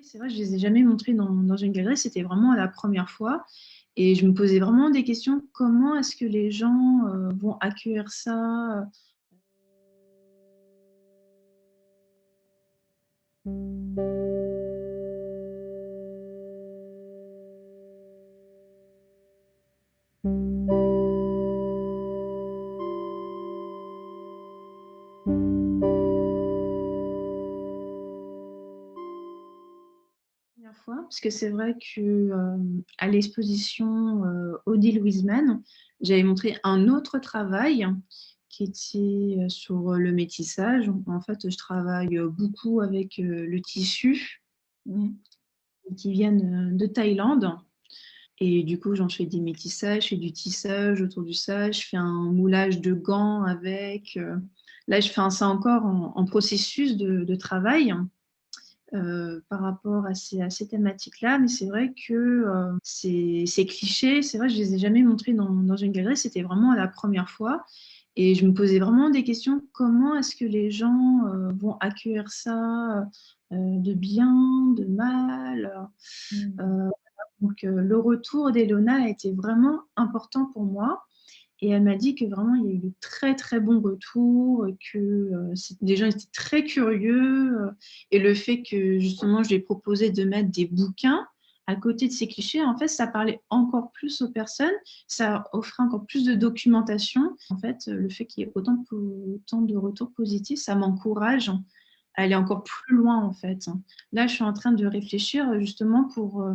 C'est vrai, je les ai jamais montrés dans une galerie, c'était vraiment la première fois et je me posais vraiment des questions. Comment est-ce que les gens, vont accueillir ça? Première fois, parce que c'est vrai que, à l'exposition, Odile Wiseman, j'avais montré un autre travail qui était, sur, le métissage. En fait, je travaille, beaucoup avec, le tissu Mmh. qui viennent, de Thaïlande et du coup, j'en fais des métissages, je fais du tissage autour du ça, je fais un moulage de gants avec, là, je fais un ça encore en processus de travail. Par rapport à ces thématiques-là, mais c'est vrai que, ces clichés, c'est vrai, je les ai jamais montrés dans une galerie, c'était vraiment la première fois et je me posais vraiment des questions. Comment est-ce que les gens, vont accueillir ça, de bien, de mal? Mmh. Heu, donc le retour d'Elona a été vraiment important pour moi et elle m'a dit que vraiment il y a eu de très, très bons retours, que, les gens étaient très curieux, et le fait que justement je lui ai proposé de mettre des bouquins à côté de ces clichés, en fait, ça parlait encore plus aux personnes, ça offrait encore plus de documentation. En fait, le fait qu'il y ait autant de retours positifs, ça m'encourage à aller encore plus loin, en fait. Là, je suis en train de réfléchir, justement pour,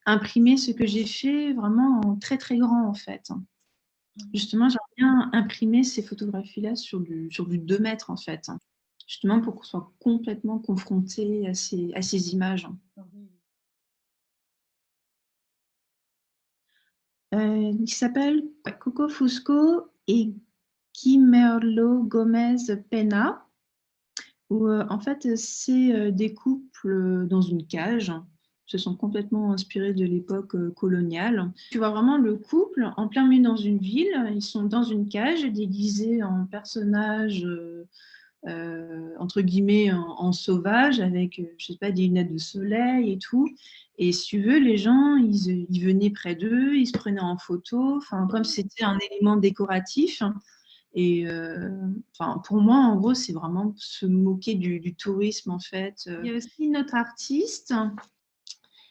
imprimer ce que j'ai fait vraiment en très, très grand, en fait. Justement, j'aimerais bien imprimer ces photographies-là sur du 2 mètres, en fait, justement pour qu'on soit complètement confronté à ces images. Oui. Il s'appelle Coco Fusco et Guimerlo Gomez Pena, où, en fait, c'est, des couples, dans une cage. Ils se sont complètement inspirés de l'époque, coloniale. Tu vois vraiment le couple en plein milieu dans une ville, ils sont dans une cage déguisés en personnages, entre guillemets en sauvage avec, je sais pas, des lunettes de soleil et tout. Et si tu veux, les gens, ils venaient près d'eux, ils se prenaient en photo, enfin, comme si c'était un élément décoratif. Et enfin, pour moi, en gros, c'est vraiment se moquer du tourisme, en fait. Il y a aussi une autre artiste,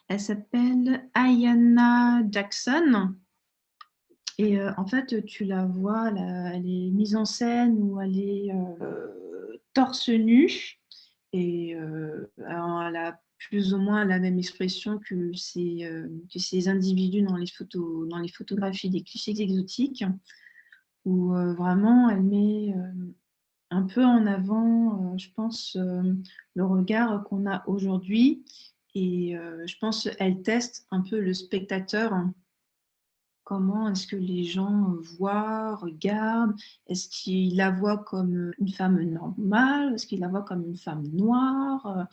elle s'appelle Ayanna Jackson. Et en fait, tu la vois, elle est mise en scène où elle est torse nu. Et alors elle a plus ou moins la même expression que ces individus dans les photographies des clichés exotiques, où vraiment elle met un peu en avant, je pense, le regard qu'on a aujourd'hui. Et je pense elle teste un peu le spectateur. Comment est-ce que les gens voient, regardent? Est-ce qu'ils la voient comme une femme normale? Est-ce qu'ils la voient comme une femme noire?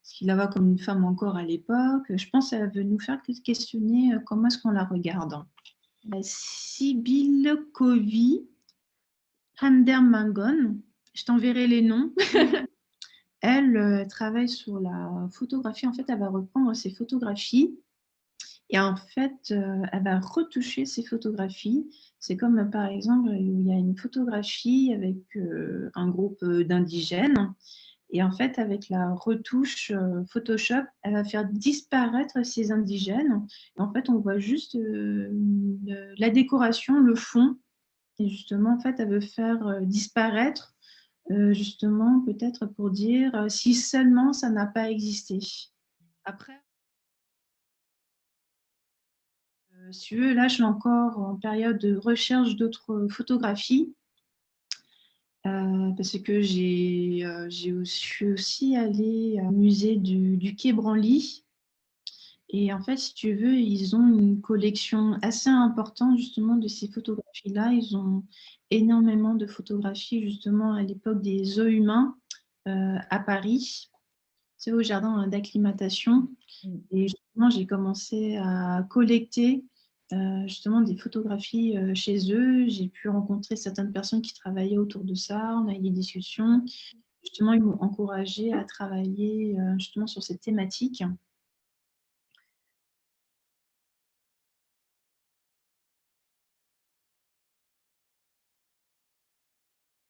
Est-ce qu'ils la voient comme une femme encore à l'époque? Je pense qu'elle veut nous faire questionner comment est-ce qu'on la regarde. Sybille Covey, Hander Mangon, je t'enverrai les noms. Elle travaille sur la photographie. En fait, elle va reprendre ses photographies. Et en fait, elle va retoucher ses photographies. C'est comme, par exemple, il y a une photographie avec, un groupe, d'indigènes et en fait, avec la retouche, Photoshop, elle va faire disparaître ces indigènes et en fait, on voit juste, la décoration, le fond et justement, en fait, elle veut faire, disparaître, justement, peut-être pour dire, si seulement ça n'a pas existé. Après si tu veux, là, je suis encore en période de recherche d'autres photographies, parce que je suis aussi allée au musée du Quai Branly et en fait, si tu veux, ils ont une collection assez importante justement de ces photographies-là. Ils ont énormément de photographies justement à l'époque des zoos humains, à Paris, tu sais, au jardin d'acclimatation. Mmh. Et justement, j'ai commencé à collecter justement des photographies chez eux. J'ai pu rencontrer certaines personnes qui travaillaient autour de ça. On a eu des discussions. Justement, ils m'ont encouragée à travailler justement sur cette thématique.